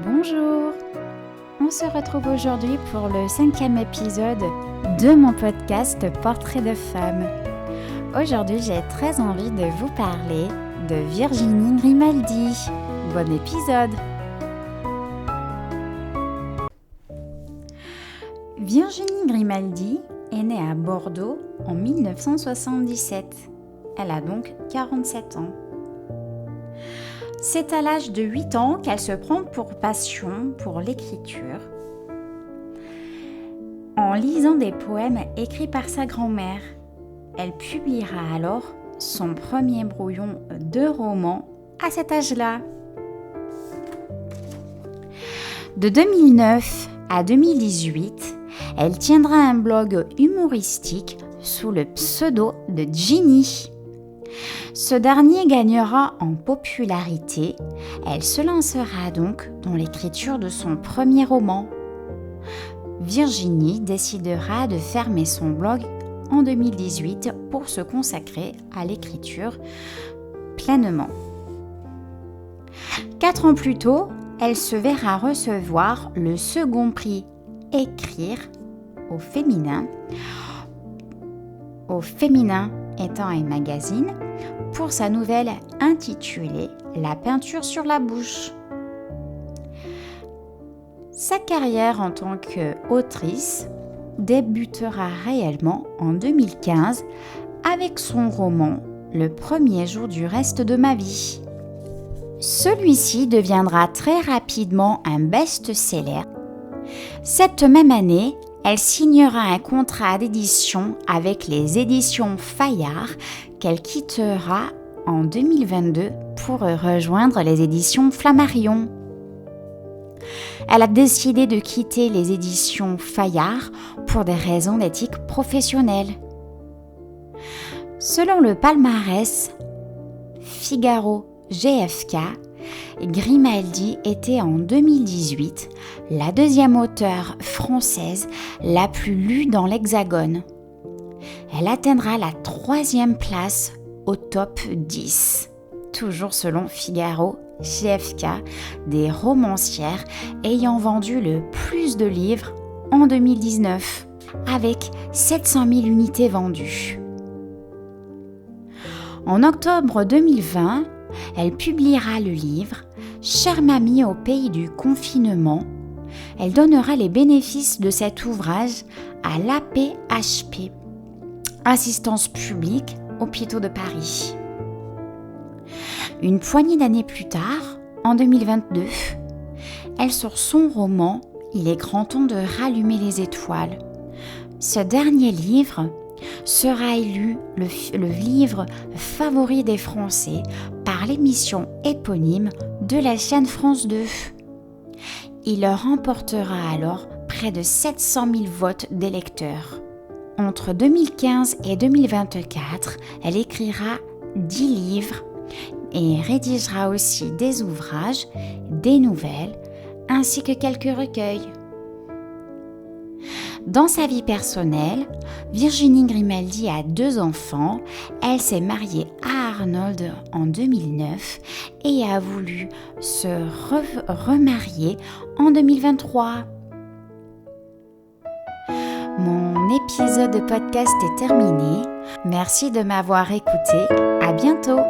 Bonjour, on se retrouve aujourd'hui pour le 5e épisode de mon podcast Portrait de femme. Aujourd'hui, j'ai très envie de vous parler de Virginie Grimaldi. Bon épisode! Virginie Grimaldi est née à Bordeaux en 1977. Elle a donc 47 ans. C'est à l'âge de 8 ans qu'elle se prend pour passion pour l'écriture. En lisant des poèmes écrits par sa grand-mère, elle publiera alors son premier brouillon de roman à cet âge-là. De 2009 à 2018, elle tiendra un blog humoristique sous le pseudo de Ginny. Ce dernier gagnera en popularité. Elle se lancera donc dans l'écriture de son premier roman. Virginie décidera de fermer son blog en 2018 pour se consacrer à l'écriture pleinement. 4 ans plus tôt, elle se verra recevoir le second prix Écrire au féminin étant un magazine, pour sa nouvelle intitulée « La peinture sur la bouche ». Sa carrière en tant qu'autrice débutera réellement en 2015 avec son roman « Le premier jour du reste de ma vie ». Celui-ci deviendra très rapidement un best-seller. Cette même année, elle signera un contrat d'édition avec les éditions Fayard qu'elle quittera en 2022 pour rejoindre les éditions Flammarion. Elle a décidé de quitter les éditions Fayard pour des raisons d'éthique professionnelle. Selon le palmarès Figaro GfK, Grimaldi était en 2018 la deuxième auteure française la plus lue dans l'Hexagone. Elle atteindra la 3e place au top 10, toujours selon Figaro GfK, des romancières ayant vendu le plus de livres en 2019, avec 700 000 unités vendues. En octobre 2020, elle publiera le livre « Chère mamie au pays du confinement ». Elle donnera les bénéfices de cet ouvrage à l'AP-HP, Assistance publique hôpitaux de Paris. Une poignée d'années plus tard, en 2022, elle sort son roman « Il est grand temps de rallumer les étoiles ». Ce dernier livre sera élu le livre favori des Français par l'émission éponyme de la chaîne France 2. Il remportera alors près de 700 000 votes des lecteurs. Entre 2015 et 2024, elle écrira 10 livres et rédigera aussi des ouvrages, des nouvelles, ainsi que quelques recueils. Dans sa vie personnelle, Virginie Grimaldi a 2 enfants. Elle s'est mariée à Arnold en 2009 et a voulu se remarier en 2023. Mon épisode de podcast est terminé. Merci de m'avoir écouté. À bientôt!